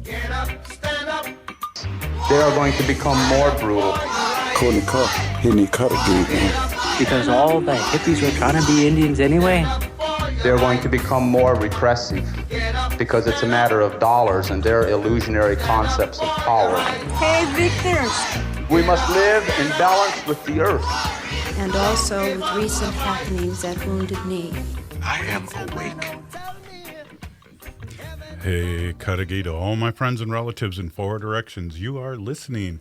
Get up, stand up. They are going to become more brutal. Couldn't cut. He didn't cut again, man. Because all the hippies were trying to be Indians anyway. They're going to become more repressive because it's a matter of dollars and their illusionary concepts of power. Hey, Victor! We must live in balance with the earth. And also with recent happenings at Wounded Knee. I am awake. Hey, Cudahy to all my friends and relatives in four directions. You are listening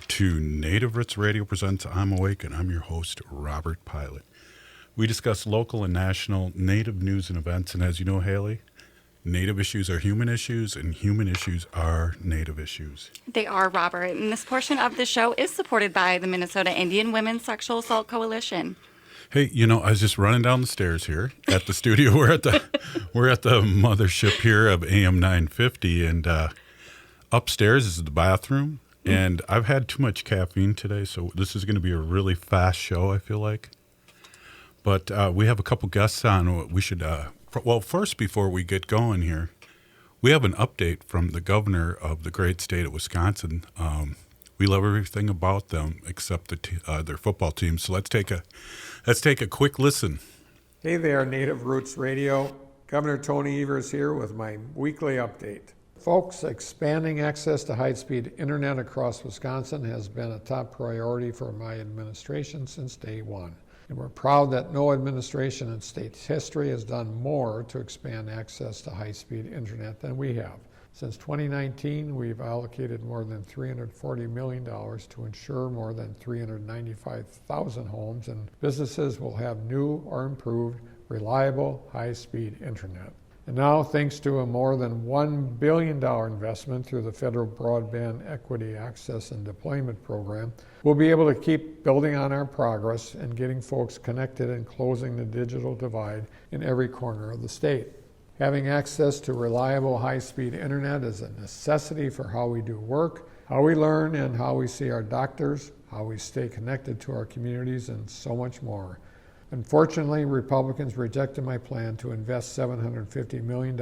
to Native Roots Radio Presents I'm Awake, and I'm your host, Robert Pilot. We discuss local and national Native news and events, and as you know, Haley, Native issues are human issues, and human issues are Native issues. They are, Robert, and this portion of the show is supported by the Minnesota Indian Women's Sexual Assault Coalition. Hey, you know, I was just running down the stairs here at the studio. We're at the mothership here of AM 950, and upstairs is the bathroom. And I've had too much caffeine today, so this is going to be a really fast show, I feel like. But we have a couple guests on. We should, well, first, before we get going here, we have an update from the governor of the great state of Wisconsin. We love everything about them except their football team. So let's take a quick listen. Hey there, Native Roots Radio. Governor Tony Evers here with my weekly update. Folks, expanding access to high-speed internet across Wisconsin has been a top priority for my administration since day one. And we're proud that no administration in state history has done more to expand access to high-speed internet than we have. Since 2019, we've allocated more than $340 million to ensure more than 395,000 homes and businesses will have new or improved, reliable, high-speed internet. And now, thanks to a more than $1 billion investment through the Federal Broadband Equity Access and Deployment Program, we'll be able to keep building on our progress and getting folks connected and closing the digital divide in every corner of the state. Having access to reliable high-speed internet is a necessity for how we do work, how we learn, and how we see our doctors, how we stay connected to our communities, and so much more. Unfortunately, Republicans rejected my plan to invest $750 million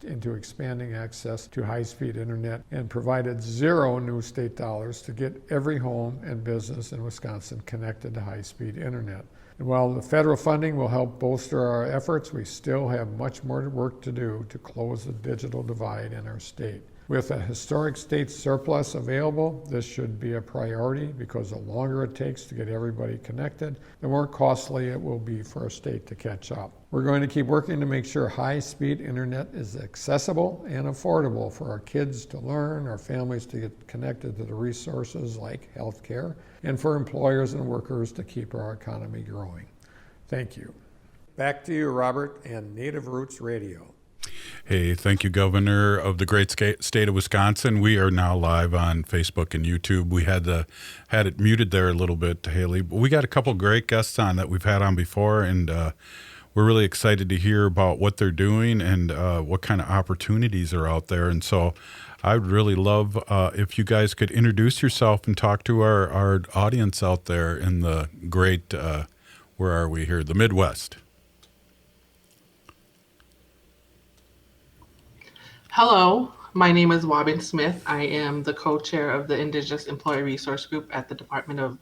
into expanding access to high-speed internet and provided zero new state dollars to get every home and business in Wisconsin connected to high-speed internet. And while the federal funding will help bolster our efforts, we still have much more work to do to close the digital divide in our state. With a historic state surplus available, this should be a priority because the longer it takes to get everybody connected, the more costly it will be for our state to catch up. We're going to keep working to make sure high-speed internet is accessible and affordable for our kids to learn, our families to get connected to the resources like healthcare, and for employers and workers to keep our economy growing. Thank you. Back to you, Robert, and Native Roots Radio. Hey, thank you, Governor of the great state of Wisconsin. We are now live on Facebook and YouTube. We had it muted there a little bit, Haley, but we got a couple great guests on that we've had on before, and we're really excited to hear about what they're doing and what kind of opportunities are out there. And so I'd really love if you guys could introduce yourself and talk to our audience out there in the great, where are we here, the Midwest. Hello, my name is Waubun Smith. I am the co-chair of the Indigenous Employee Resource Group at the Department of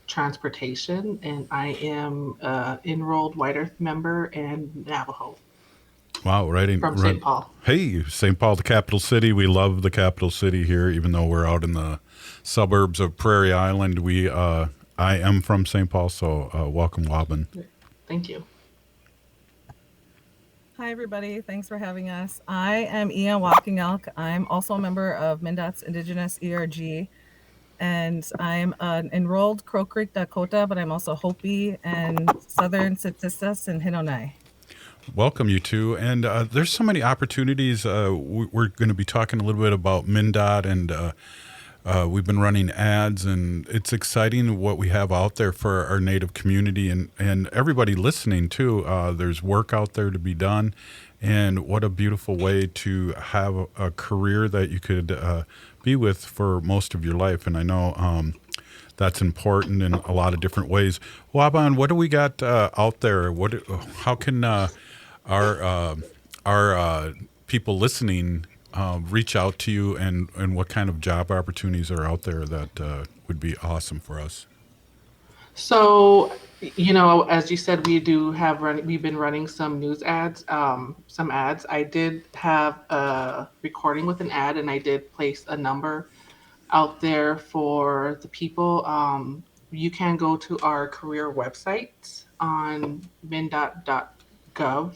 Transportation, and I am an enrolled White Earth member and Navajo. Wow, From St. Paul. Hey, St. Paul, the capital city. We love the capital city here, even though we're out in the suburbs of Prairie Island. I am from St. Paul, so welcome, Waubun. Thank you. Hi, everybody. Thanks for having us. I am Inyan Walking Elk. I'm also a member of MnDOT's Indigenous ERG, and I'm an enrolled Crow Creek Dakota, but I'm also Hopi and Southern Tsitsis and Hinonai. Welcome, you two. And there's so many opportunities. We're going to be talking a little bit about MnDOT, and we've been running ads, and it's exciting what we have out there for our Native community and everybody listening, too. There's work out there to be done, and what a beautiful way to have a career that you could be with for most of your life. And I know that's important in a lot of different ways. Waubun, what do we got out there? How can our people listening reach out to you, and what kind of job opportunities are out there that would be awesome for us? So, as you said, we've been running some news ads, some ads. I did have a recording with an ad, and I did place a number out there for the people. You can go to our career website on MnDOT.gov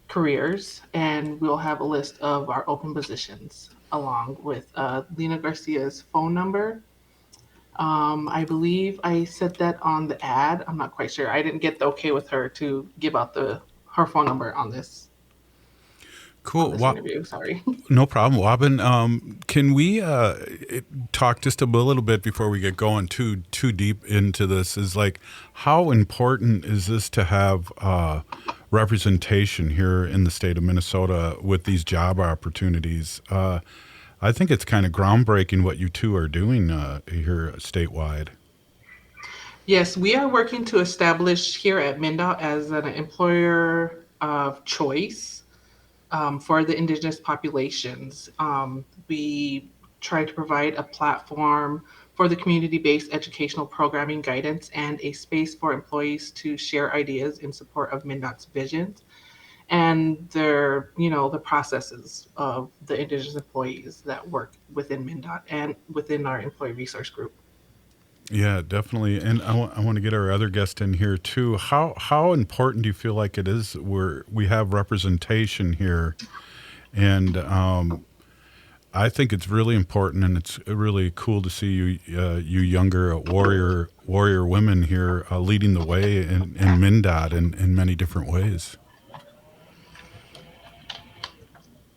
careers, and we'll have a list of our open positions along with Lena Garcia's phone number. I believe I said that on the ad. I'm not quite sure. I didn't get the okay with her to give out her phone number on this. Cool. On this interview. Sorry. No problem, Waubun. Can we talk just a little bit before we get going too deep into this? Is like, how important is this to have representation here in the state of Minnesota with these job opportunities? I think it's kind of groundbreaking what you two are doing here statewide. Yes, we are working to establish here at MnDOT as an employer of choice for the Indigenous populations. We try to provide a platform for the community-based educational programming guidance and a space for employees to share ideas in support of MnDOT's visions and the processes of the Indigenous employees that work within MnDOT and within our employee resource group. Yeah, definitely. And I want to get our other guest in here too. How important do you feel like it is where we have representation here? And I think it's really important, and it's really cool to see you younger warrior women here leading the way in MnDOT in many different ways.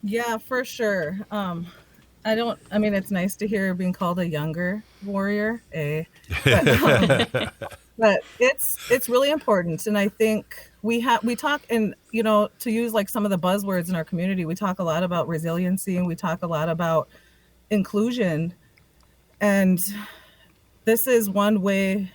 Yeah, for sure. It's nice to hear being called a younger warrior, but it's really important. And I think we talk, and to use like some of the buzzwords in our community, we talk a lot about resiliency and we talk a lot about inclusion. And this is one way,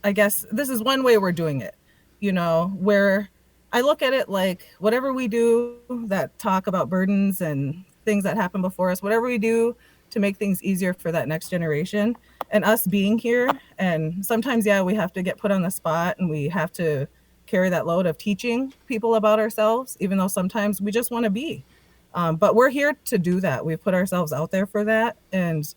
we're doing it, where I look at it like whatever we do that talk about burdens and things that happen before us, whatever we do to make things easier for that next generation, and us being here. And sometimes, we have to get put on the spot and we have to carry that load of teaching people about ourselves, even though sometimes we just want to be. But we're here to do that. We've put ourselves out there for that. And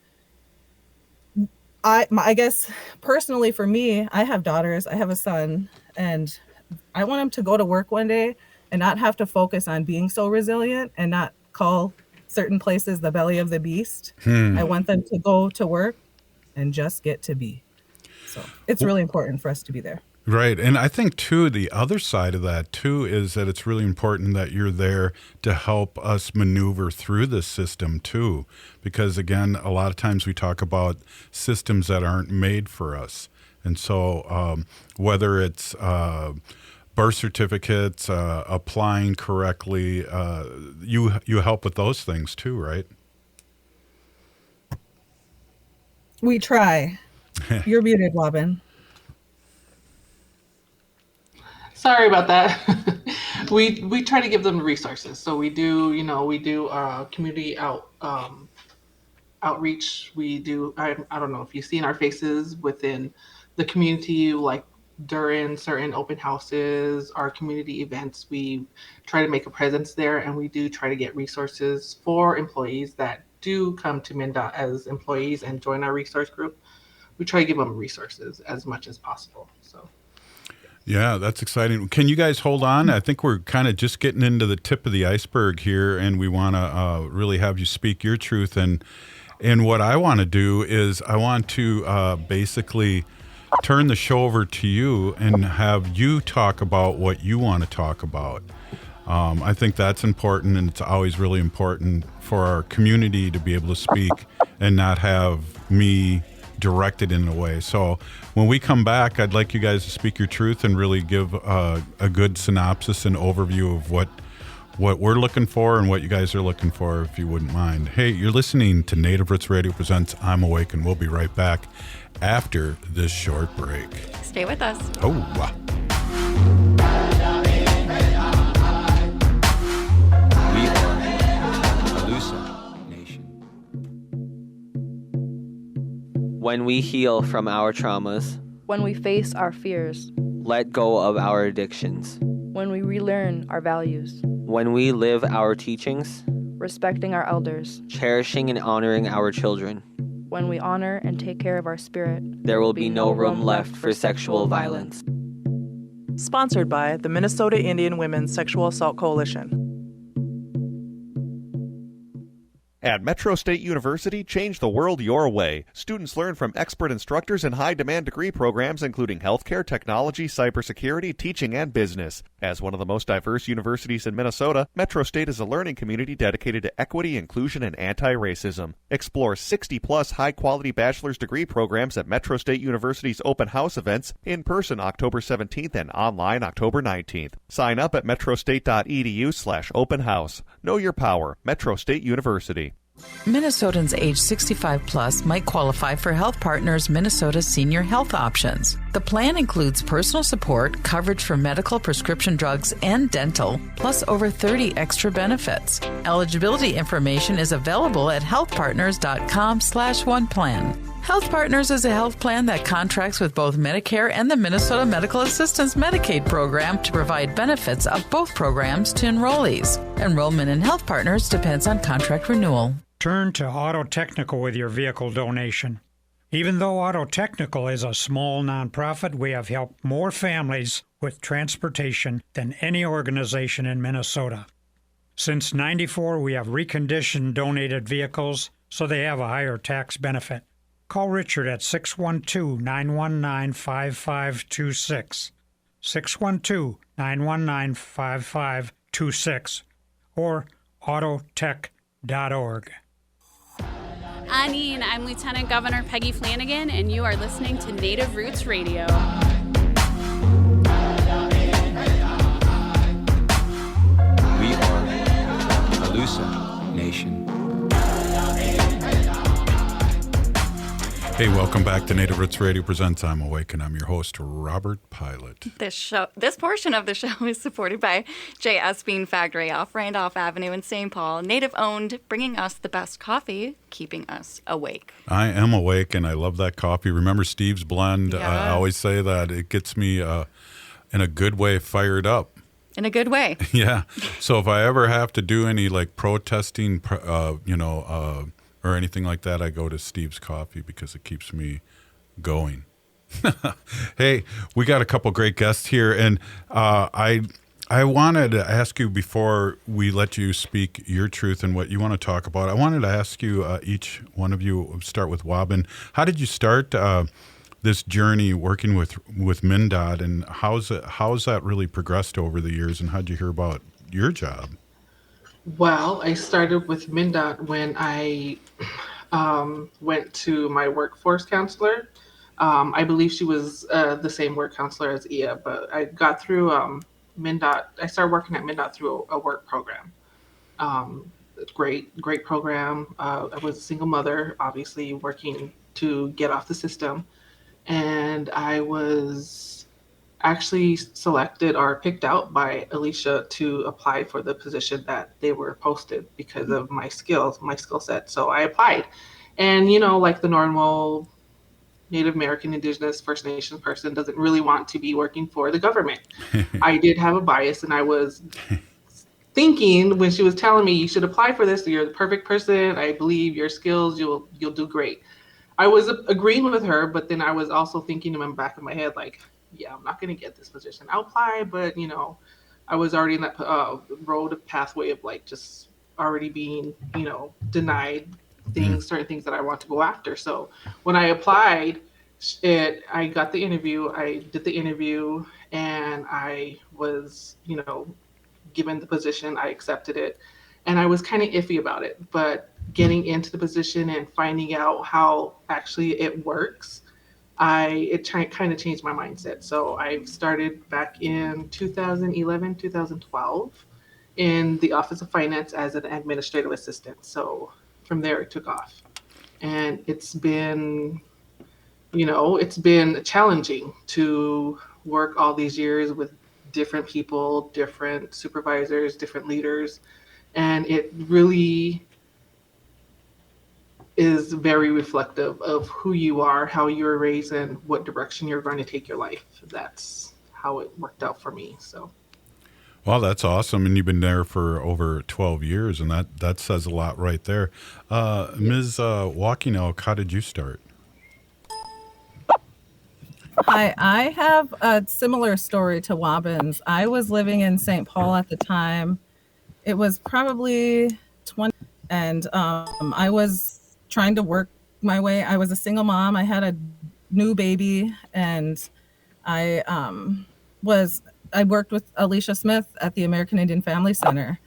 I guess personally for me, I have daughters, I have a son, and I want him to go to work one day and not have to focus on being so resilient and not call certain places the belly of the beast. I want them to go to work and just get to be. So it's really important for us to be there. Right. And I think, too, the other side of that, too, is that it's really important that you're there to help us maneuver through this system, too. Because, again, a lot of times we talk about systems that aren't made for us. And so whether it's birth certificates, applying correctly, you help with those things, too, right? We try. You're muted, Waubun. Sorry about that. We try to give them resources. So we do community outreach. We do, I don't know if you've seen our faces within the community, like during certain open houses, our community events, we try to make a presence there, and we do try to get resources for employees that do come to MnDOT as employees and join our resource group. We try to give them resources as much as possible. So. Yeah, that's exciting. Can you guys hold on? I think we're kind of just getting into the tip of the iceberg here, and we want to really have you speak your truth. And what I want to do is I want to basically turn the show over to you and have you talk about what you want to talk about. I think that's important, and it's always really important for our community to be able to speak and not have me directed in a way. So when we come back, I'd like you guys to speak your truth and really give a good synopsis and overview of what we're looking for and what you guys are looking for, if you wouldn't mind. Hey, you're listening to Native Roots Radio Presents I'm Awake, and we'll be right back after this short break. Stay with us. Oh, wow. We are when we heal from our traumas, when we face our fears, let go of our addictions, when we relearn our values, when we live our teachings, respecting our elders, cherishing and honoring our children, when we honor and take care of our spirit, there will be no room left for sexual violence. Sponsored by the Minnesota Indian Women's Sexual Assault Coalition. At Metro State University, change the world your way. Students learn from expert instructors in high-demand degree programs including healthcare, technology, cybersecurity, teaching, and business. As one of the most diverse universities in Minnesota, Metro State is a learning community dedicated to equity, inclusion, and anti-racism. Explore 60-plus high-quality bachelor's degree programs at Metro State University's open house events in person October 17th and online October 19th. Sign up at metrostate.edu/open house. Know your power. Metro State University. Minnesotans age 65 plus might qualify for Health Partners Minnesota Senior Health Options. The plan includes personal support, coverage for medical, prescription drugs, and dental, plus over 30 extra benefits. Eligibility information is available at healthpartners.com/oneplan. Health Partners is a health plan that contracts with both Medicare and the Minnesota Medical Assistance Medicaid program to provide benefits of both programs to enrollees. Enrollment in Health Partners depends on contract renewal. Turn to Auto Technical with your vehicle donation. Even though Auto Technical is a small nonprofit, we have helped more families with transportation than any organization in Minnesota. Since '94, we have reconditioned donated vehicles so they have a higher tax benefit. Call Richard at 612-919-5526, 612-919-5526, or autotech.org. Anine, I'm Lieutenant Governor Peggy Flanagan, and you are listening to Native Roots Radio. We are Alusa Nation. Hey, welcome back to Native Roots Radio Presents I'm Awake, and I'm your host, Robert Pilot. This portion of the show is supported by J.S. Bean Factory off Randolph Avenue in St. Paul. Native-owned, bringing us the best coffee, keeping us awake. I am awake, and I love that coffee. Remember Steve's blend? Yeah. I always say that it gets me, in a good way, fired up. In a good way. Yeah. So if I ever have to do any, like, protesting, or anything like that, I go to Steve's Coffee because it keeps me going. Hey, we got a couple great guests here, and I wanted to ask you before we let you speak your truth and what you want to talk about. I wanted to ask you, each one of you, start with Waubun. How did you start this journey working with MnDOT, and how's that really progressed over the years, and how did you hear about your job? Well, I started with MnDOT when I went to my workforce counselor. I believe she was the same work counselor as Ia, but I got through MnDOT. I started working at MnDOT through a work program. Great program. I was a single mother, obviously working to get off the system. And I was actually selected or picked out by Alicia to apply for the position that they were posted because of my skill set. So I applied. And, like the normal Native American, Indigenous, First Nations person doesn't really want to be working for the government. I did have a bias, and I was thinking when she was telling me you should apply for this, you're the perfect person. I believe your skills, you'll do great. I was agreeing with her, but then I was also thinking in the back of my head, like, yeah, I'm not going to get this position. I'll apply, but, I was already in that pathway of like just already being, denied certain things that I want to go after. So when I applied, I got the interview, I did the interview, and I was, given the position. I accepted it, and I was kind of iffy about it, but getting into the position and finding out how actually it works, it kind of changed my mindset. So I started back in 2011, 2012 in the Office of Finance as an administrative assistant. So from there it took off. And it's been challenging to work all these years with different people, different supervisors, different leaders. And it really is very reflective of who you are, how you were raised, and what direction you're going to take your life. That's how it worked out for me. So. Well, that's awesome, and you've been there for over 12 years, and that says a lot right there. Ms. Walking Elk, how did you start? Hi, I have a similar story to Waubun's. I was living in St. Paul at the time. It was probably 20, and I was trying to work my way. I was a single mom. I had a new baby, and I worked with Alicia Smith at the American Indian Family Center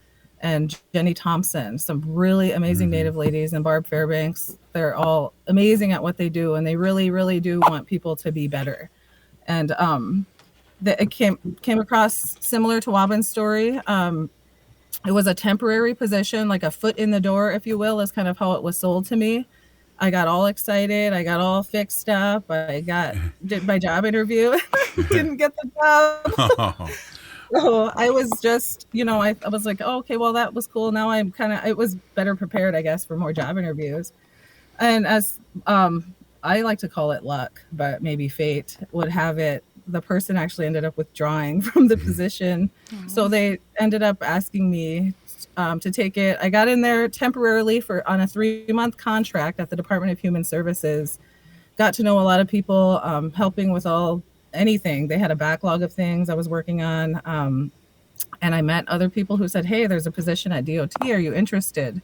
and Jenny Thompson, some really amazing Native ladies, and Barb Fairbanks. They're all amazing at what they do, and they really, really do want people to be better. And it came across similar to Waubun's story. It was a temporary position, like a foot in the door, if you will, is kind of how it was sold to me. I got all excited. I got all fixed up. Did my job interview. Didn't get the job. So I was just, I was like, oh, okay, well, that was cool. Now it was better prepared, I guess, for more job interviews. And as I like to call it luck, but maybe fate would have it, the person actually ended up withdrawing from the position. So they ended up asking me to take it. I got in there temporarily on a 3-month contract at the Department of Human Services. Got to know a lot of people, helping with anything. They had a backlog of things I was working on. And I met other people who said, hey, there's a position at DOT. Are you interested?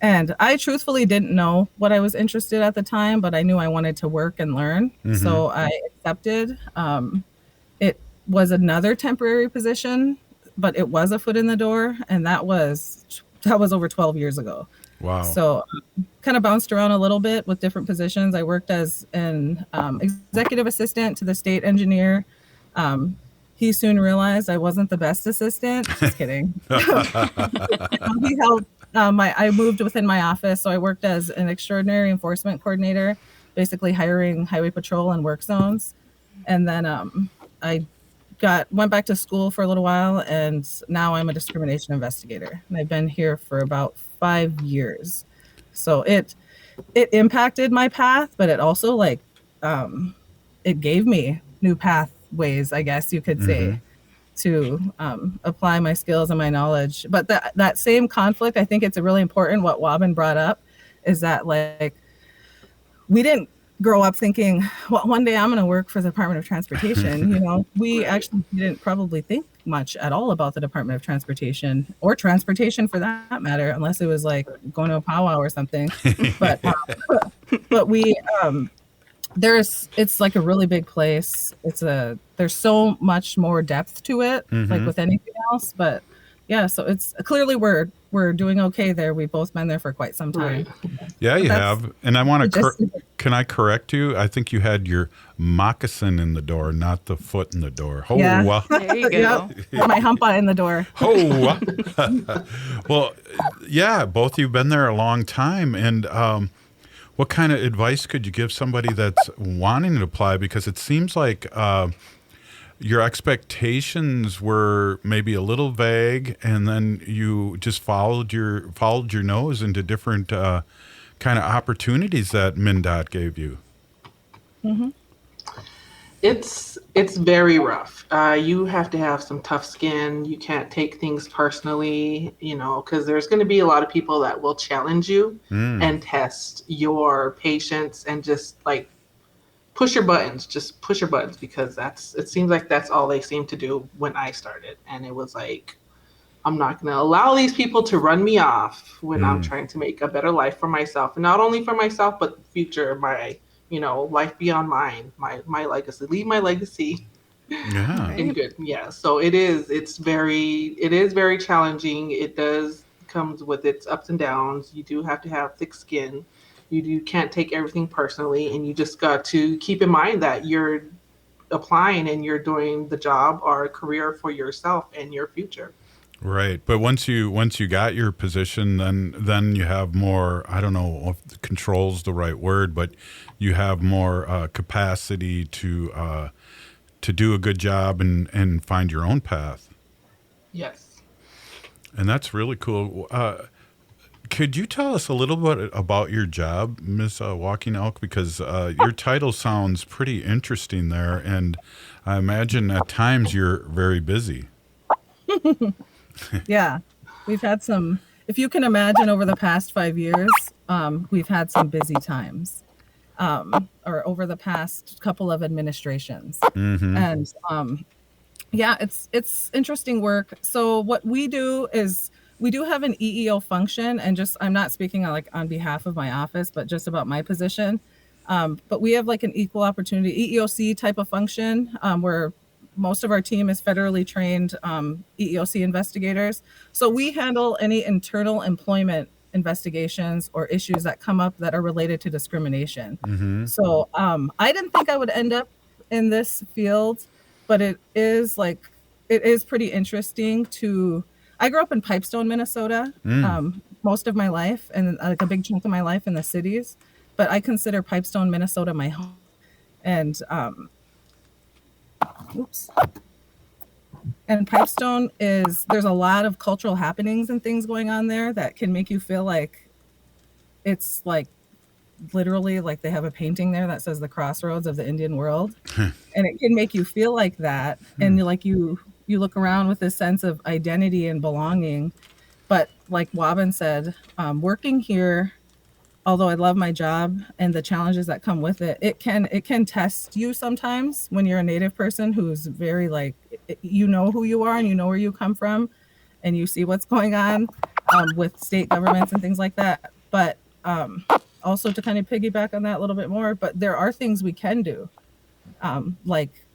And I truthfully didn't know what I was interested at the time, but I knew I wanted to work and learn. Mm-hmm. So I accepted. It was another temporary position, but it was a foot in the door. And that was over 12 years ago. Wow. So kind of bounced around a little bit with different positions. I worked as an executive assistant to the state engineer. He soon realized I wasn't the best assistant. Just kidding. He helped. I moved within my office, so I worked as an extraordinary enforcement coordinator, basically hiring highway patrol and work zones. And then I went back to school for a little while, and now I'm a discrimination investigator. And I've been here for about 5 years. So it impacted my path, but it also it gave me new pathways, I guess you could say, to apply my skills and my knowledge. But that same conflict, I think it's really important. What Waubun brought up is that we didn't grow up thinking, well, one day I'm going to work for the Department of Transportation. We actually didn't probably think much at all about the Department of Transportation, or transportation for that matter, unless it was like going to a powwow or something. But we it's like a really big place. There's so much more depth to it, like with anything else. But yeah, so it's clearly we're doing okay there. We've both been there for quite some time. Yeah, you have. And I want to, can I correct you? I think you had your moccasin in the door, not the foot in the door. Oh, yeah. There you go. Yep. My humpa in the door. Oh, well, yeah, both of you have been there a long time. And what kind of advice could you give somebody that's wanting to apply? Because it seems like your expectations were maybe a little vague, and then you just followed your nose into different kind of opportunities that MnDOT gave you. Mm-hmm. It's very rough. You have to have some tough skin. You can't take things personally, because there's going to be a lot of people that will challenge you and test your patience and just push your buttons, because it seems like that's all they seem to do when I started. And it was like, I'm not going to allow these people to run me off when I'm trying to make a better life for myself. And not only for myself, but the future, my, life beyond mine, my legacy, leave my legacy. Yeah. In good. Yeah. So it is very challenging. It comes with its ups and downs. You do have to have thick skin. You can't take everything personally, and you just got to keep in mind that you're applying and you're doing the job or a career for yourself and your future. Right. But once you got your position, then you have more, I don't know if control's the right word, but you have more capacity to do a good job and find your own path. Yes. And that's really cool. Could you tell us a little bit about your job, Miss Walking Elk? Because your title sounds pretty interesting there, and I imagine at times you're very busy. Yeah, we've had some, if you can imagine over the past 5 years, we've had some busy times, or over the past couple of administrations. And yeah, it's interesting work. So what we do is we do have an EEO function, and just, I'm not speaking on behalf of my office, but just about my position. But we have like an equal opportunity EEOC type of function, where most of our team is federally trained EEOC investigators. So we handle any internal employment investigations or issues that come up that are related to discrimination. So I didn't think I would end up in this field, but it is pretty interesting to, I grew up in Pipestone, Minnesota, most of my life, and like a big chunk of my life in the cities, but I consider Pipestone, Minnesota my home. And and Pipestone there's a lot of cultural happenings and things going on there that can make you feel like it's like literally like they have a painting there that says the crossroads of the Indian world. And it can make you feel like that. And like you look around with this sense of identity and belonging. But like Waubun said, working here, although I love my job and the challenges that come with it, it can test you sometimes when you're a Native person who's very like, you know who you are and you know where you come from and you see what's going on with state governments and things like that. But also to kind of piggyback on that a little bit more, but there are things we can do, like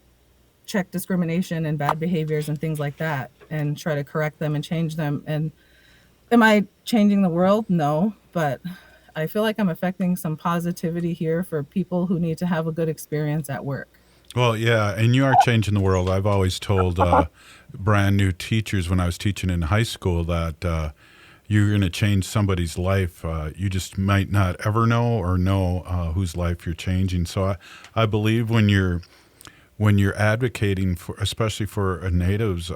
check discrimination and bad behaviors and things like that and try to correct them and change them. And am I changing the world? No, but I feel like I'm affecting some positivity here for people who need to have a good experience at work. Well, yeah, and you are changing the world. I've always told brand new teachers when I was teaching in high school that you're going to change somebody's life. You just might not ever know or know whose life you're changing. So I believe when you're advocating for, especially for natives,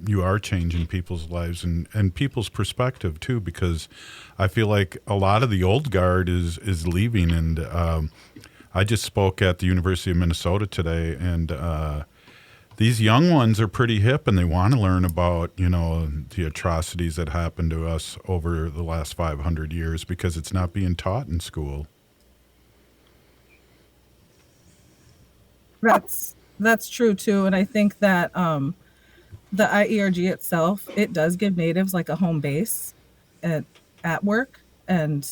you are changing people's lives and people's perspective too, because I feel like a lot of the old guard is leaving. And I just spoke at the University of Minnesota today, and these young ones are pretty hip and they want to learn about, the atrocities that happened to us over the last 500 years because it's not being taught in school. That's true too. And I think that the IERG itself, it does give Natives like a home base at work. And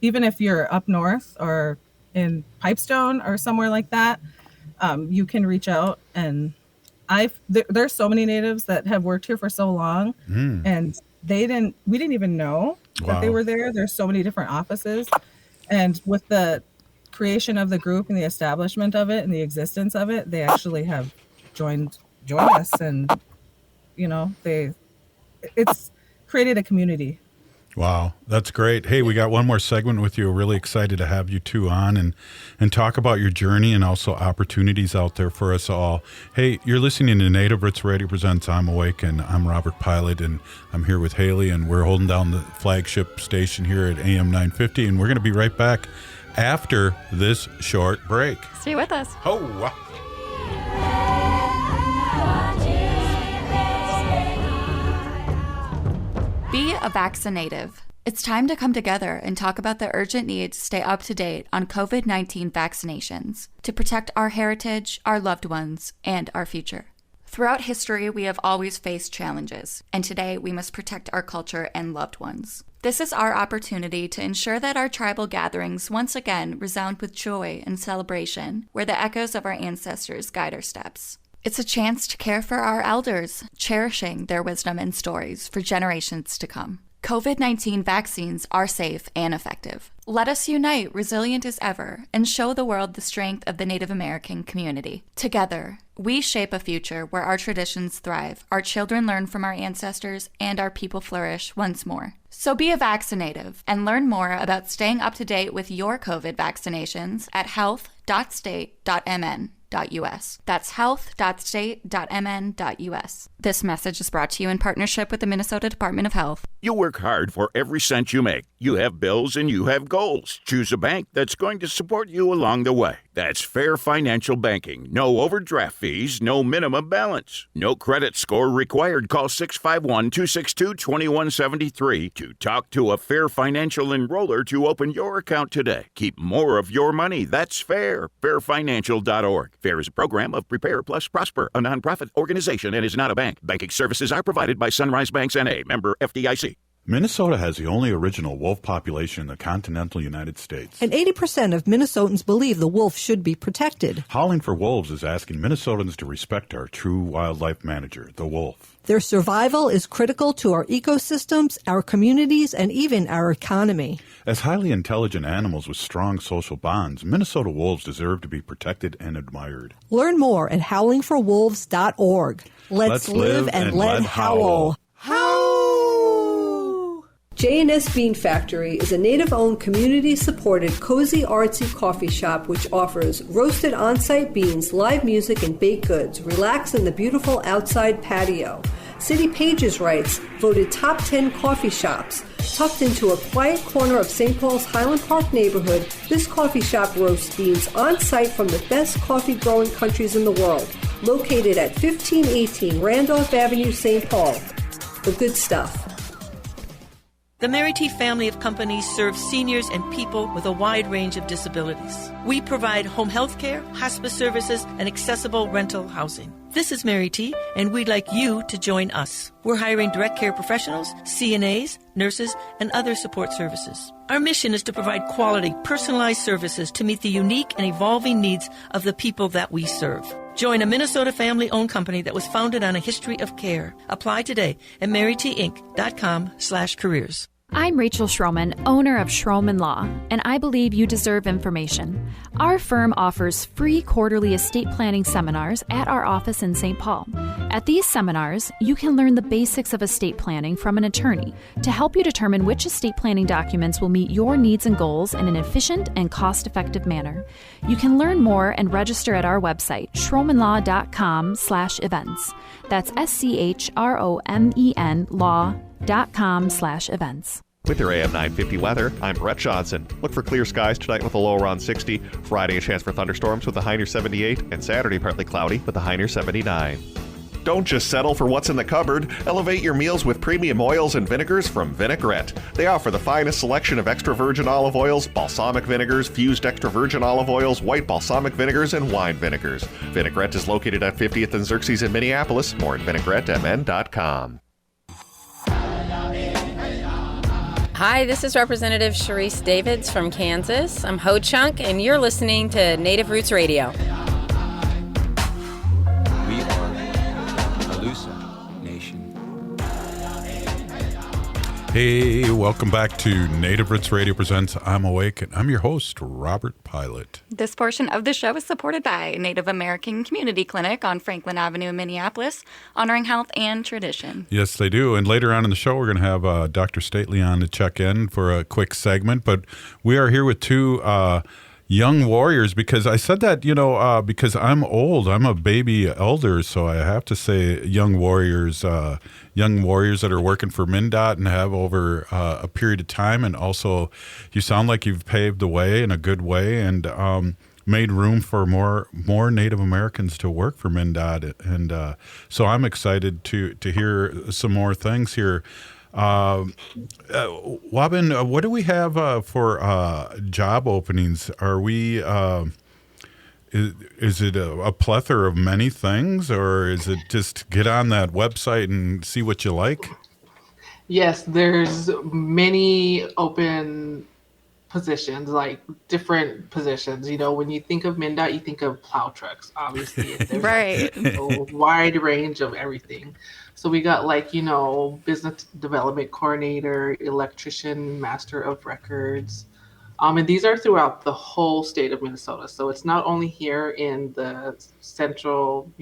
even if you're up north or in Pipestone or somewhere like that, you can reach out. And there's so many Natives that have worked here for so long, and we didn't even know that they were there. There's so many different offices. And with the creation of the group and the establishment of it and the existence of it, they actually have joined us, and it's created a community. Wow, that's great. Hey, we got one more segment with you. We're really excited to have you two on and talk about your journey and also opportunities out there for us all. Hey, you're listening to Native Roots Radio Presents I'm Awake, and I'm Robert Pilot, and I'm here with Haley, and we're holding down the flagship station here at AM 950, and we're going to be right back after this short break. Stay with us. Oh, Be a vaccinative. It's time to come together and talk about the urgent need to stay up to date on COVID-19 vaccinations to protect our heritage, our loved ones, and our future. Throughout history, we have always faced challenges, and today we must protect our culture and loved ones. This is our opportunity to ensure that our tribal gatherings once again resound with joy and celebration, where the echoes of our ancestors guide our steps. It's a chance to care for our elders, cherishing their wisdom and stories for generations to come. COVID-19 vaccines are safe and effective. Let us unite, resilient as ever, and show the world the strength of the Native American community. Together, we shape a future where our traditions thrive, our children learn from our ancestors, and our people flourish once more. So be a vaccinative and learn more about staying up to date with your COVID vaccinations at health.state.mn. health.state.mn.us. That's health.state.mn.us. This message is brought to you in partnership with the Minnesota Department of Health. You work hard for every cent you make. You have bills and you have goals. Choose a bank that's going to support you along the way. That's Fair Financial Banking. No overdraft fees, no minimum balance. No credit score required. Call 651-262-2173 to talk to a Fair Financial enroller to open your account today. Keep more of your money. That's fair. Fairfinancial.org. FAIR is a program of Prepare Plus Prosper, a nonprofit organization, and is not a bank. Banking services are provided by Sunrise Banks N.A., member FDIC. Minnesota has the only original wolf population in the continental United States. And 80% of Minnesotans believe the wolf should be protected. Howling for Wolves is asking Minnesotans to respect our true wildlife manager, the wolf. Their survival is critical to our ecosystems, our communities, and even our economy. As highly intelligent animals with strong social bonds, Minnesota wolves deserve to be protected and admired. Learn more at howlingforwolves.org. Let's live and let howl. J&S Bean Factory is a native-owned, community-supported, cozy, artsy coffee shop which offers roasted on-site beans, live music, and baked goods. Relax in the beautiful outside patio. City Pages writes, voted top 10 coffee shops. Tucked into a quiet corner of St. Paul's Highland Park neighborhood, this coffee shop roasts beans on-site from the best coffee-growing countries in the world. Located at 1518 Randolph Avenue, St. Paul. The good stuff. The Mary T. family of companies serves seniors and people with a wide range of disabilities. We provide home health care, hospice services, and accessible rental housing. This is Mary T., and we'd like you to join us. We're hiring direct care professionals, CNAs, nurses, and other support services. Our mission is to provide quality, personalized services to meet the unique and evolving needs of the people that we serve. Join a Minnesota family-owned company that was founded on a history of care. Apply today at marytinc.com/careers. I'm Rachel Schroman, owner of Schroman Law, and I believe you deserve information. Our firm offers free quarterly estate planning seminars at our office in St. Paul. At these seminars, you can learn the basics of estate planning from an attorney to help you determine which estate planning documents will meet your needs and goals in an efficient and cost-effective manner. You can learn more and register at our website, schromanlaw.com/events. That's SCHROMEN law.com/events. With your AM 950 weather, I'm Brett Johnson. Look for clear skies tonight with a low around 60. Friday, a chance for thunderstorms with a high near 78. And Saturday, partly cloudy with a high near 79. Don't just settle for what's in the cupboard. Elevate your meals with premium oils and vinegars from Vinaigrette. They offer the finest selection of extra virgin olive oils, balsamic vinegars, fused extra virgin olive oils, white balsamic vinegars, and wine vinegars. Vinaigrette is located at 50th and Xerxes in Minneapolis. More at VinaigretteMN.com. Hi, this is Representative Sharice Davids from Kansas. I'm Ho Chunk, and you're listening to Native Roots Radio. We are Alusa Nation. Hey, welcome back to Native Roots Radio presents I'm Awake, and I'm your host, Robert Pilot. This portion of the show is supported by Native American Community Clinic on Franklin Avenue in Minneapolis, honoring health and tradition. Yes, they do. And later on in the show, we're going to have Dr. Stately on to check in for a quick segment. But we are here with two young warriors, because I said that, because I'm old. I'm a baby elder, so I have to say young warriors that are working for MnDOT and have over a period of time. And also, you sound like you've paved the way in a good way and made room for more Native Americans to work for MnDOT. And so I'm excited to hear some more things here. Waubun, what do we have for job openings? Are we is it a plethora of many things, or is it just get on that website and see what you like? Yes, there's many open positions, like different positions. When you think of MnDOT, you think of plow trucks, obviously. There's right. A wide range of everything. So we got business development coordinator, electrician, master of records. And these are throughout the whole state of Minnesota. So it's not only here in the central,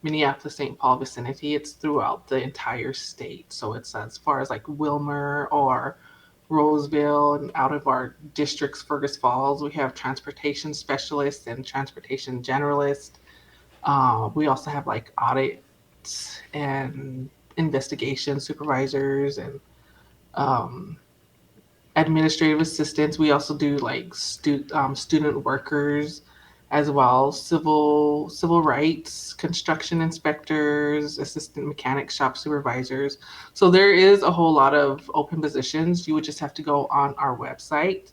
Minneapolis, St. Paul vicinity, it's throughout the entire state. So it's as far as like Wilmer or Roseville, and out of our districts, Fergus Falls, we have transportation specialists and transportation generalists. We also have like audit and investigation supervisors and administrative assistants. We also do like student workers as well, civil rights, construction inspectors, assistant mechanic shop supervisors. So there is a whole lot of open positions. You would just have to go on our website.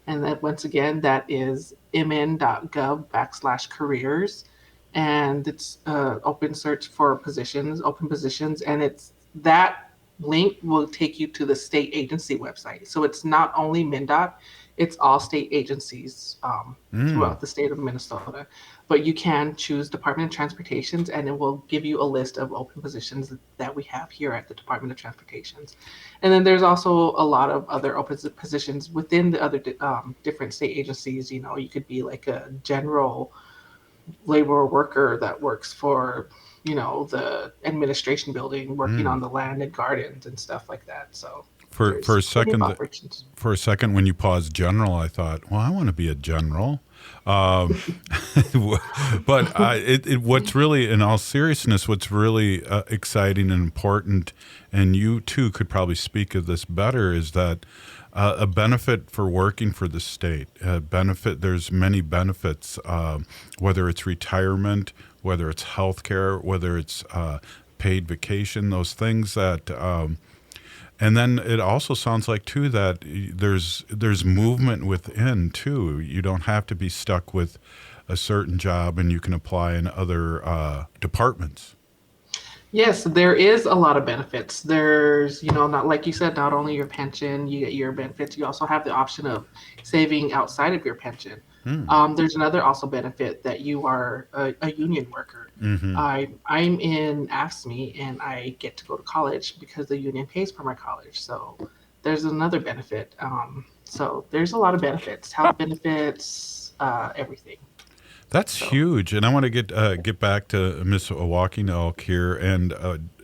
And then once again, that is mn.gov/careers. And it's open search for open positions. And it's that link will take you to the state agency website. So it's not only MnDOT, it's all state agencies throughout the state of Minnesota. But you can choose Department of Transportation, and it will give you a list of open positions that we have here at the Department of Transportation. And then there's also a lot of other open positions within the other different state agencies. You know, you could be like a general labor worker that works for, you know, the administration building, working on the land and gardens and stuff like that. So for a second, when you paused general, I thought, well, I want to be a general. But what's really, in all seriousness, what's really exciting and important, and you too could probably speak of this better, is that a benefit for working for the state. There's many benefits, whether it's retirement, whether it's health care, whether it's paid vacation, those things that. And then it also sounds like too that there's movement within too. You don't have to be stuck with a certain job, and you can apply in other departments. Yes, there is a lot of benefits. There's, you know, not like you said, not only your pension, you get your benefits, you also have the option of saving outside of your pension. There's another also benefit that you are a union worker. I'm in AFSCME, and I get to go to college because the union pays for my college. So there's another benefit. So there's a lot of benefits, health benefits, everything. That's huge, and I want to get back to Miss Walking Elk here, and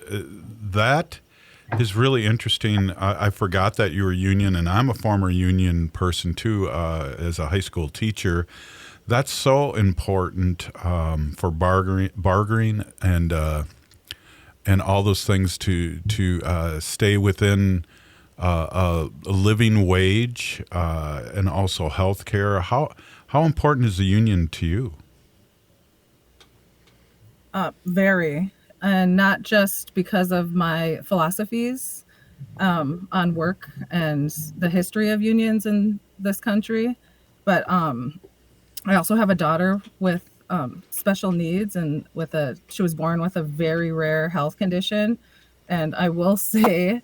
that is really interesting. I forgot that you were union, and I'm a former union person too, as a high school teacher. That's so important for bargaining and all those things to stay within a living wage and also health care. How important is the union to you? Very. And not just because of my philosophies on work and the history of unions in this country, but I also have a daughter with special needs, and she was born with a very rare health condition. And I will say,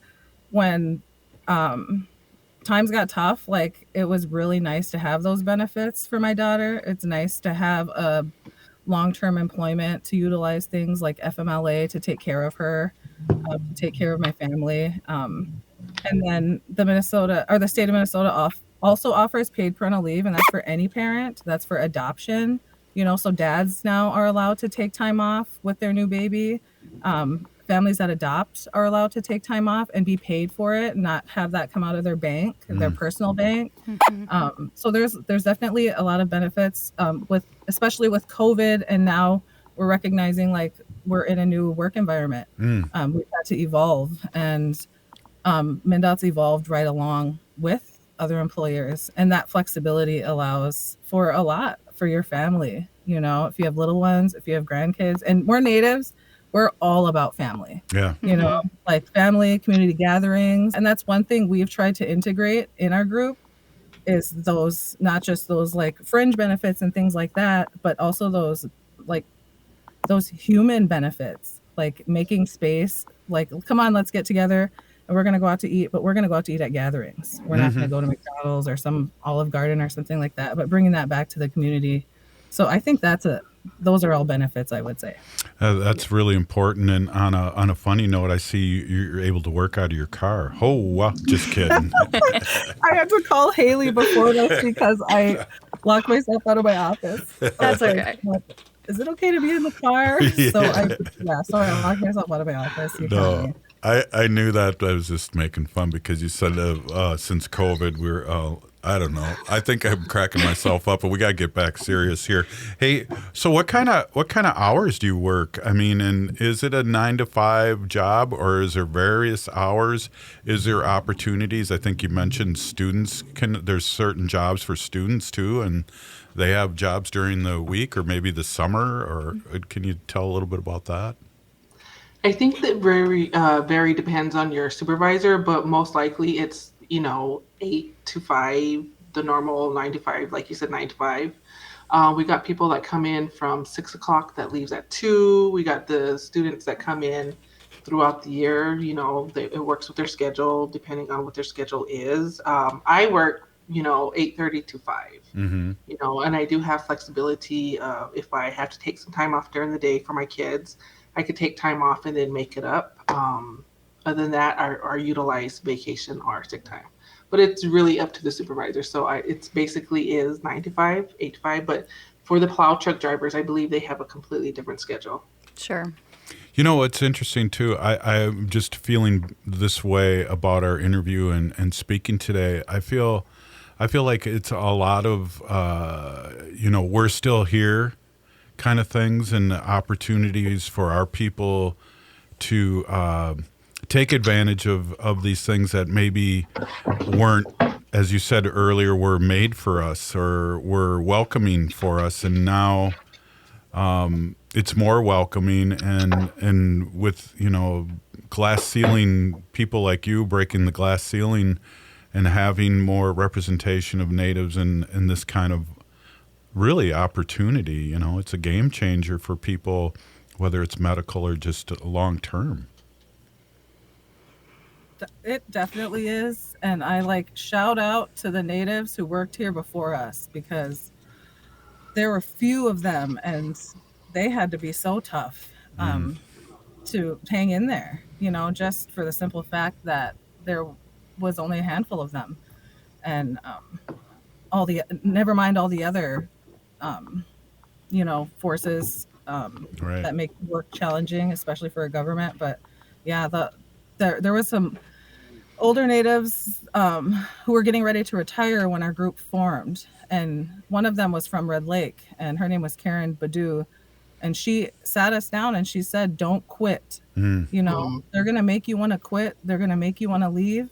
when times got tough, like, it was really nice to have those benefits for my daughter. It's nice to have a long-term employment to utilize things like FMLA to take care of her, take care of my family. And then the state of Minnesota also offers paid parental leave, and that's for any parent. That's for adoption. You know, so dads now are allowed to take time off with their new baby. Families that adopt are allowed to take time off and be paid for it, not have that come out of their bank, their personal bank. So there's definitely a lot of benefits especially with COVID, and now we're recognizing like we're in a new work environment. We've had to evolve, and MnDOT's evolved right along with other employers, and that flexibility allows for a lot for your family. You know, if you have little ones, if you have grandkids, and we're natives, we're all about family. Yeah. You know, like family, community gatherings. And that's one thing we've tried to integrate in our group, is those, not just those like fringe benefits and things like that, but also those human benefits, like making space, like, come on, let's get together and we're going to go out to eat, but we're going to go out to eat at gatherings. We're not going to go to McDonald's or some Olive Garden or something like that, but bringing that back to the community. So I think those are all benefits, I would say. That's really important. And on a funny note, I see you're able to work out of your car. Oh, wow. Just kidding. I had to call Haley before this because I locked myself out of my office. That's okay. Is it okay to be in the car? Yeah. So I locked myself out of my office. I knew that. I was just making fun because you said since COVID, we're, I don't know. I think I'm cracking myself up, but we got to get back serious here. Hey, so what kind of hours do you work? I mean, and is it a 9 to 5 job, or is there various hours? Is there opportunities? I think you mentioned students there's certain jobs for students too, and they have jobs during the week or maybe the summer, or can you tell a little bit about that? I think that very depends on your supervisor, but most likely it's 8 to 5, the normal 9 to 5, like you said, 9 to 5. We got people that come in from 6 o'clock that leaves at 2. We got the students that come in throughout the year. It works with their schedule depending on what their schedule is. I work 8:30 to 5. Mm-hmm. And I do have flexibility. If I have to take some time off during the day for my kids, I could take time off and then make it up. Other than that, I utilize vacation or sick time. But it's really up to the supervisor. So it's basically is 9 to 5, 8 to 5. But for the plow truck drivers, I believe they have a completely different schedule. Sure. It's interesting too. I'm just feeling this way about our interview and speaking today. I feel like it's a lot of we're still here kind of things, and opportunities for our people to take advantage of these things that maybe weren't, as you said earlier, were made for us or were welcoming for us, and now it's more welcoming, and with glass ceiling, people like you breaking the glass ceiling and having more representation of natives in this kind of really opportunity. It's a game changer for people, whether it's medical or just long term. It definitely is. And I shout out to the natives who worked here before us, because there were few of them and they had to be so tough to hang in there, just for the simple fact that there was only a handful of them. And never mind all the other forces right, that make work challenging, especially for a government. But yeah, there was some older natives who were getting ready to retire when our group formed, and one of them was from Red Lake, and her name was Karen Badu, and she sat us down and she said, "Don't quit. They're gonna make you want to quit. They're gonna make you want to leave,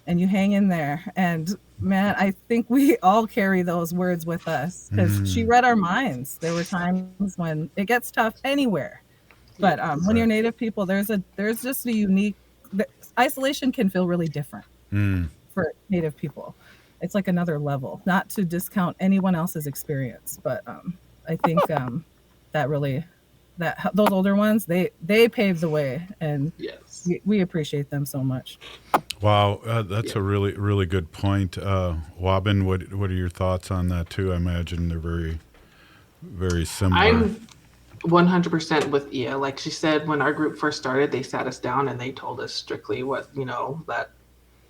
and you hang in there." And man, I think we all carry those words with us, because she read our minds. There were times when it gets tough anywhere, but when you're Native people, there's just a unique isolation can feel really different for Native people. It's like another level. Not to discount anyone else's experience, but I think that those older ones, they paved the way, and yes, we appreciate them so much. Wow, that's a really, really good point. Waubun, what are your thoughts on that too? I imagine they're very, very similar. I'm 100% with Ia. Like she said, when our group first started, they sat us down and they told us strictly what, that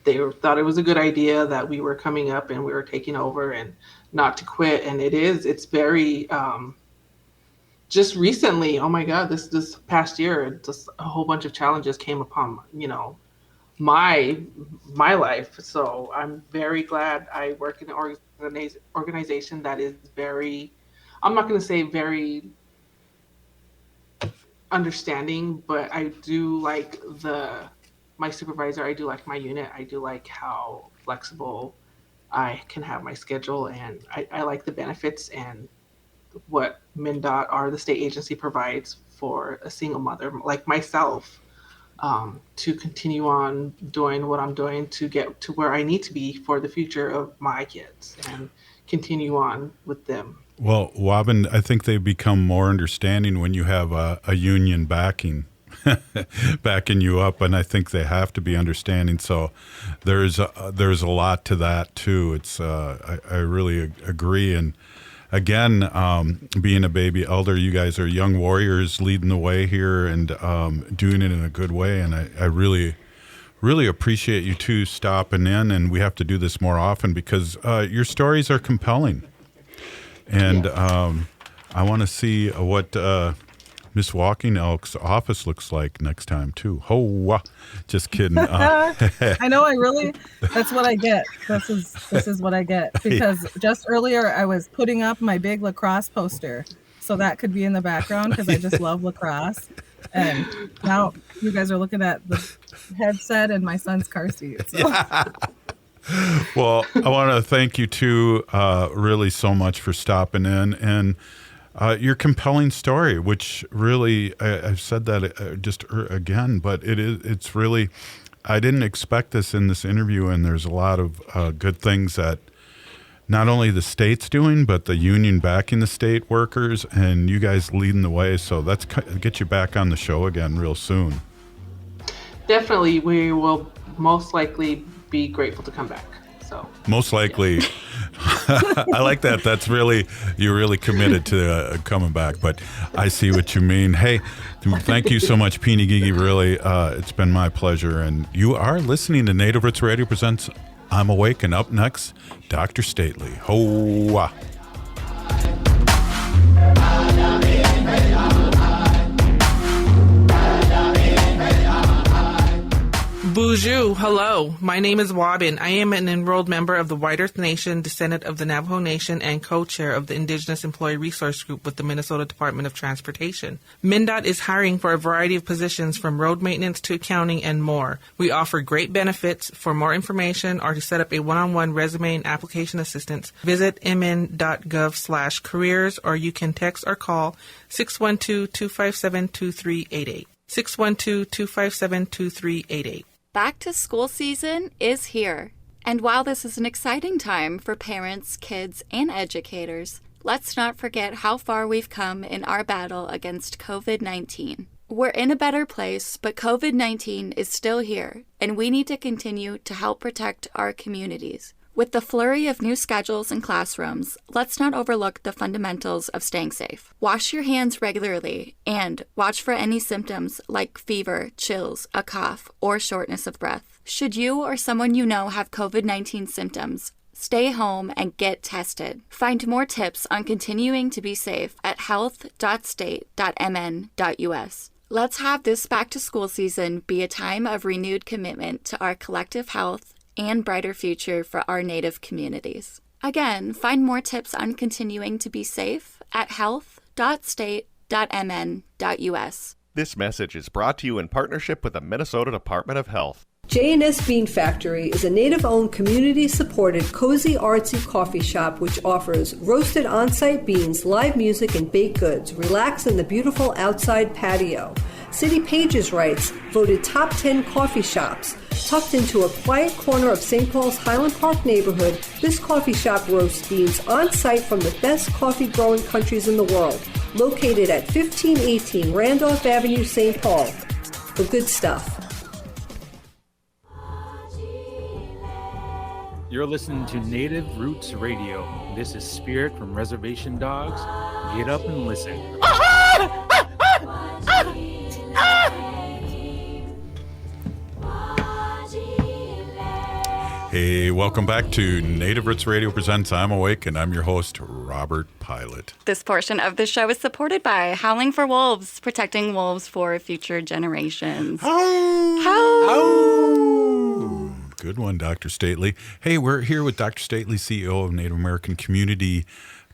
they thought it was a good idea, that we were coming up and we were taking over, and not to quit. And it's very, just recently, oh my God, this past year, just a whole bunch of challenges came upon, my life. So I'm very glad I work in an organization that is very, I'm not going to say very understanding, but I do like my supervisor. I do like my unit. I do like how flexible I can have my schedule, and I like the benefits and what MnDOT, or the state agency, provides for a single mother like myself, to continue on doing what I'm doing to get to where I need to be for the future of my kids and continue on with them. Well, Waubun, I think they become more understanding when you have a union backing you up, and I think they have to be understanding. So there's a lot to that too. It's I really agree. And again, being a baby elder, you guys are young warriors leading the way here and doing it in a good way. And I really, really appreciate you two stopping in. And we have to do this more often because your stories are compelling. And I want to see what Miss Walking Elk's office looks like next time, too. Oh, just kidding. I know. That's what I get. This is what I get. Because just earlier I was putting up my big lacrosse poster. So that could be in the background because I just love lacrosse. And now you guys are looking at the headset and my son's car seat. So. Yeah. Well, I want to thank you two really so much for stopping in and your compelling story, which really, I've said that just again, but it's really, I didn't expect this in this interview, and there's a lot of good things that not only the state's doing, but the union backing the state workers, and you guys leading the way. So let's get you back on the show again real soon. Definitely, we will most likely be grateful to come back. So most likely, yeah. I like that. You're really committed to coming back. But I see what you mean. Hey, thank you so much, Peeny Gigi. Really, it's been my pleasure. And you are listening to Native Roots Radio presents I'm Awake, and up next, Dr. Stately. Ho-wah. Bonjour, hello. My name is Waubun. I am an enrolled member of the White Earth Nation, descendant of the Navajo Nation, and co-chair of the Indigenous Employee Resource Group with the Minnesota Department of Transportation. MnDOT is hiring for a variety of positions from road maintenance to accounting and more. We offer great benefits. For more information or to set up a one-on-one resume and application assistance, visit mn.gov/careers, or you can text or call 612-257-2388. 612-257-2388. Back to school season is here. And while this is an exciting time for parents, kids, and educators, let's not forget how far we've come in our battle against COVID-19. We're in a better place, but COVID-19 is still here, and we need to continue to help protect our communities. With the flurry of new schedules and classrooms, let's not overlook the fundamentals of staying safe. Wash your hands regularly and watch for any symptoms like fever, chills, a cough, or shortness of breath. Should you or someone you know have COVID-19 symptoms, stay home and get tested. Find more tips on continuing to be safe at health.state.mn.us. Let's have this back-to-school season be a time of renewed commitment to our collective health and brighter future for our Native communities. Again, find more tips on continuing to be safe at health.state.mn.us. This message is brought to you in partnership with the Minnesota Department of Health. J&S Bean Factory is a native-owned, community-supported, cozy, artsy coffee shop which offers roasted on-site beans, live music, and baked goods. Relax in the beautiful outside patio. City Pages writes, voted top 10 coffee shops. Tucked into a quiet corner of St. Paul's Highland Park neighborhood, this coffee shop roasts beans on-site from the best coffee-growing countries in the world. Located at 1518 Randolph Avenue, St. Paul. The good stuff. You're listening to Native Roots Radio. This is Spirit from Reservation Dogs. Get up and listen. Hey, welcome back to Native Roots Radio presents I'm Awake, and I'm your host, Robert Pilot. This portion of the show is supported by Howling for Wolves, protecting wolves for future generations. Howl! Good one, Dr. Stately. Hey, we're here with Dr. Stately, CEO of Native American Community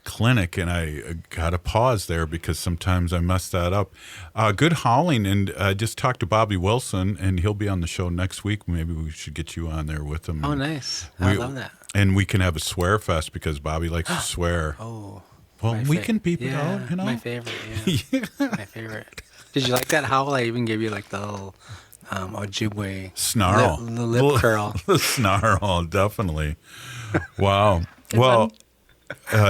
Clinic, and I got to pause there because sometimes I mess that up. Good howling, and I just talked to Bobby Wilson, and he'll be on the show next week. Maybe we should get you on there with him. Oh, nice. I love that. And we can have a swear fest because Bobby likes to swear. Oh. Well, we can beep it out, you know? My favorite, yeah. My favorite. Did you like that howl? I even gave you like the little Ojibwe snarl. The lip curl. The snarl, definitely. Wow. Well,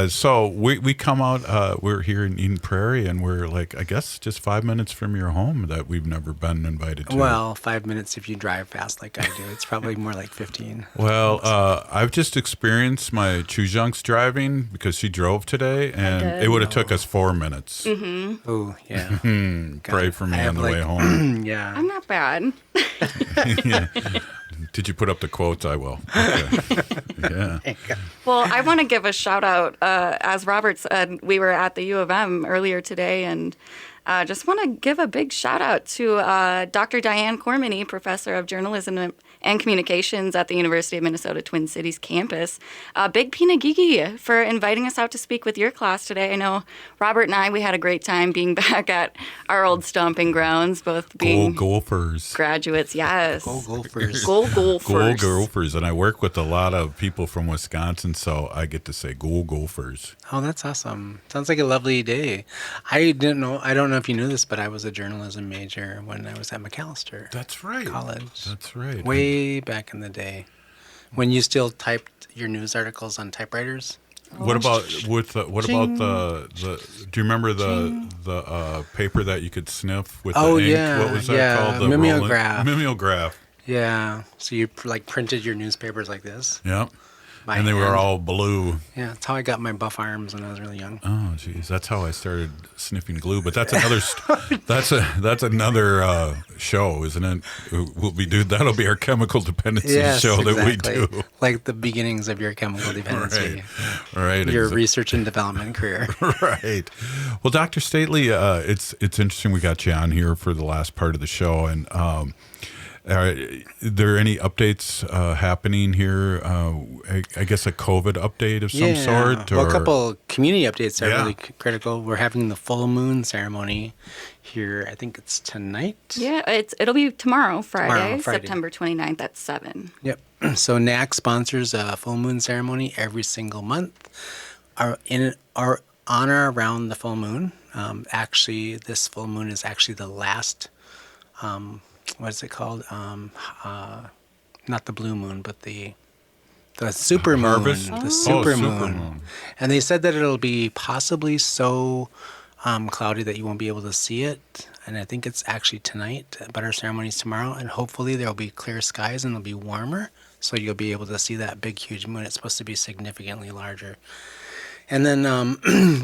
so we come out, we're here in Eden Prairie, and we're like, I guess, just 5 minutes from your home that we've never been invited to. Well, 5 minutes if you drive fast like I do. It's probably more like 15. Well, I've just experienced my Chujunks driving because she drove today, and it would have took us 4 minutes. Mm-hmm. Oh, yeah. Pray for me on the way home. Yeah. I'm not bad. Yeah. Did you put up the quotes? I will. Okay. Yeah. Well, I want to give a shout out. As Robert said, we were at the U of M earlier today, and Just want to give a big shout out to Dr. Diane Cormany, Professor of Journalism and Communications at the University of Minnesota Twin Cities campus. Big Pinagigi for inviting us out to speak with your class today. I know Robert and I, we had a great time being back at our old stomping grounds, both being Gophers. graduates. Yes. Go Gophers. Go Gophers. Go Gophers. And I work with a lot of people from Wisconsin, so I get to say go Gophers. Oh, that's awesome. Sounds like a lovely day. I don't know if you knew this, but I was a journalism major when I was at McAllister. That's right. College. That's right. Way back in the day. When you still typed your news articles on typewriters. What about the do you remember the paper that you could sniff with the ink? Yeah. What was that called? The mimeograph. Mimeograph. Yeah. So you like printed your newspapers like this? Yep. By And they were hand. all blue. Yeah, that's how I got my buff arms when I was really young. Oh, geez, that's how I started sniffing glue. But that's another that's another show, isn't it? That'll be our chemical dependency show that we do. Like the beginnings of your chemical dependency. Right. Your research and development career. Right. Well, Dr. Stately, it's interesting we got you on here for the last part of the show, and are there any updates happening here? I guess a COVID update of some sort? Well, a couple community updates are really critical. We're having the full moon ceremony here. I think it's tonight. Yeah, it'll be tomorrow, Friday, Friday. September 29th at 7. Yep. So NACC sponsors a full moon ceremony every single month. Our honor around the full moon. Actually, this full moon is actually the last. What is it called? Not the blue moon, but the super moon. Harvest? The super moon. And they said that it'll be possibly so cloudy that you won't be able to see it. And I think it's actually tonight, but our ceremony's tomorrow. And hopefully there'll be clear skies and it'll be warmer. So you'll be able to see that big, huge moon. It's supposed to be significantly larger. And then,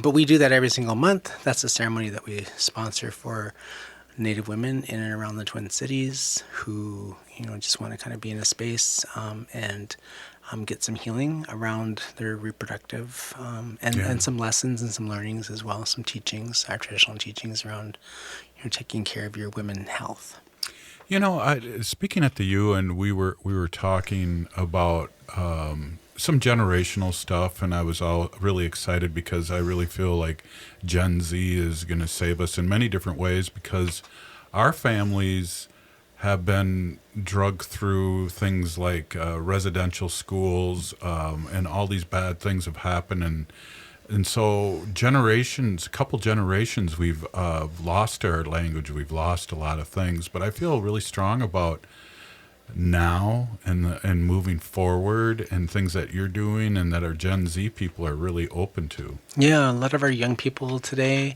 but we do that every single month. That's a ceremony that we sponsor for Native women in and around the Twin Cities who, just want to kind of be in a space and get some healing around their reproductive and some lessons and some learnings as well, some teachings, our traditional teachings around, taking care of your women's health. Speaking at the U, and we were talking about some generational stuff, and I was all really excited because I really feel like Gen Z is going to save us in many different ways, because our families have been drugged through things like residential schools, and all these bad things have happened, and so a couple generations, we've lost our language, we've lost a lot of things, but I feel really strong about now and moving forward and things that you're doing and that our Gen Z people are really open to. Yeah, a lot of our young people today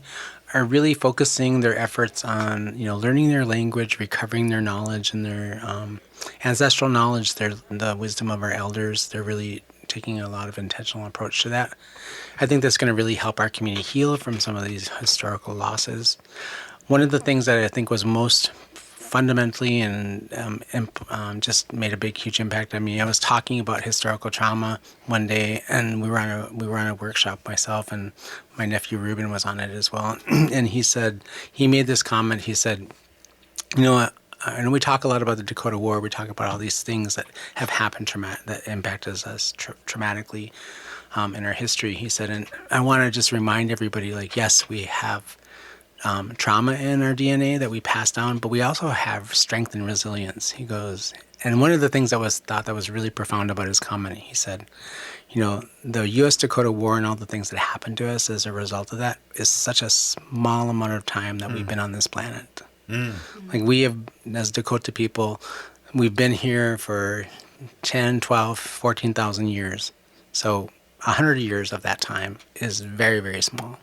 are really focusing their efforts on, learning their language, recovering their knowledge and their ancestral knowledge, the wisdom of our elders. They're really taking a lot of intentional approach to that. I think that's going to really help our community heal from some of these historical losses. One of the things that I think was most fundamentally and just made a big, huge impact on me. I was talking about historical trauma one day, and we were on a workshop, myself and my nephew Ruben was on it as well. And he made this comment. He said, I know we talk a lot about the Dakota War. We talk about all these things that have happened that impacted us traumatically in our history. He said, and I want to just remind everybody, yes, we have trauma in our DNA that we pass down, but we also have strength and resilience. He goes, and one of the things that was really profound about his comment, he said, the U.S. Dakota War and all the things that happened to us as a result of that is such a small amount of time that we've been on this planet. We have, as Dakota people, we've been here for 10, 12, 14,000 years. So 100 years of that time is very, very small.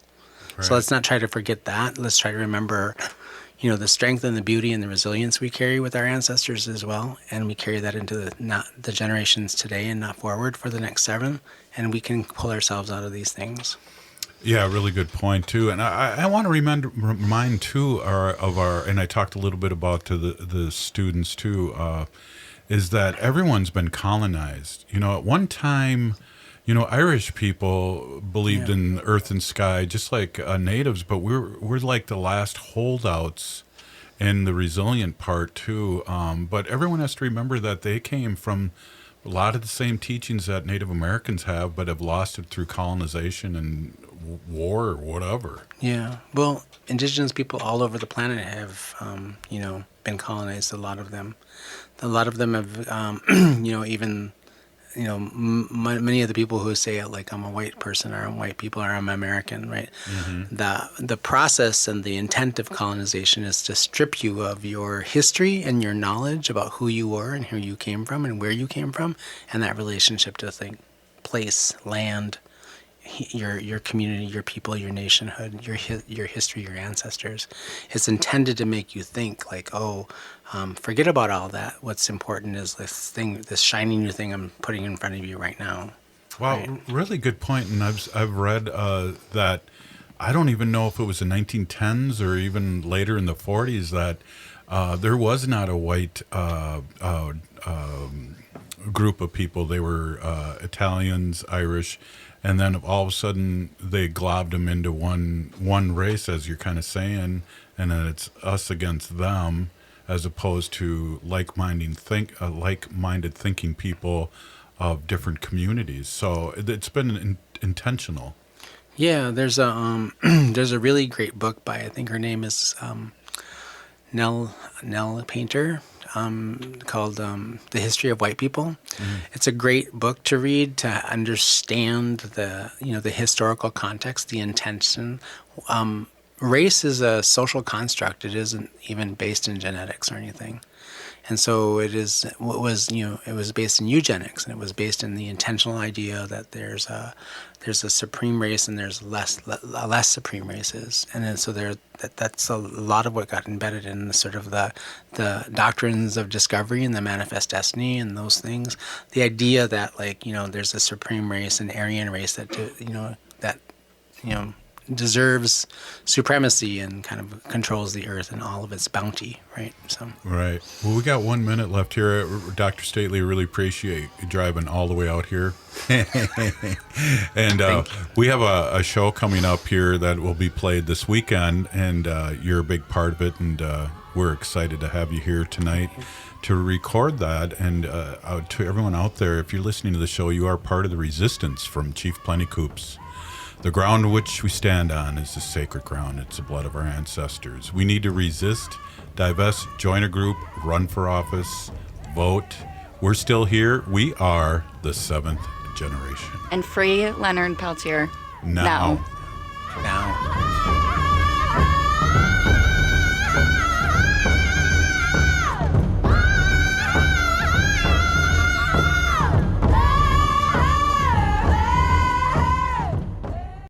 Right. So let's not try to forget that. Let's try to remember, the strength and the beauty and the resilience we carry with our ancestors as well. And we carry that into the generations today and not forward for the next 7. And we can pull ourselves out of these things. Yeah, really good point too. And I want to remind too and I talked a little bit about to the students too, is that everyone's been colonized. At one time, You know, Irish people believed in earth and sky just like natives, but we're like the last holdouts and the resilient part too. But everyone has to remember that they came from a lot of the same teachings that Native Americans have, but have lost it through colonization and war or whatever. Yeah. Well, indigenous people all over the planet have, been colonized. A lot of them have, even, many of the people who say like I'm a white person or I'm white people or I'm American, right? Mm-hmm. The process and the intent of colonization is to strip you of your history and your knowledge about who you were and who you came from and where you came from, and that relationship to place, land, your community, your people, your nationhood, your history, your ancestors. It's intended to make you think like, forget about all that. What's important is this shiny new thing I'm putting in front of you right now. Wow, right? Really good point. And I've read that I don't even know if it was the 1910s or even later in the 40s that there was not a white group of people. They were Italians, Irish, and then all of a sudden they globbed them into one race, as you're kind of saying, and then it's us against them, as opposed to like-minded thinking people of different communities. So it's been intentional. Yeah, there's a there's a really great book by, I think her name is Nell Painter, called The History of White People. Mm-hmm. It's a great book to read to understand the historical context, the intention. Race is a social construct. It isn't even based in genetics or anything. And so it was based in eugenics, and it was based in the intentional idea that there's a supreme race and there's less supreme races. And then so that's a lot of what got embedded in the sort of the doctrines of discovery and the manifest destiny and those things. The idea that there's a supreme race, an Aryan race that deserves supremacy and kind of controls the earth and all of its bounty, right? So right. Well, we got 1 minute left here. Dr. Stately, really appreciate you driving all the way out here. And we have a show coming up here that will be played this weekend, and you're a big part of it, and we're excited to have you here tonight to record that. And to everyone out there, if you're listening to the show, you are part of the resistance from Chief Plentycoops. The ground which we stand on is the sacred ground. It's the blood of our ancestors. We need to resist, divest, join a group, run for office, vote. We're still here. We are the 7th generation. And free Leonard Peltier. Now.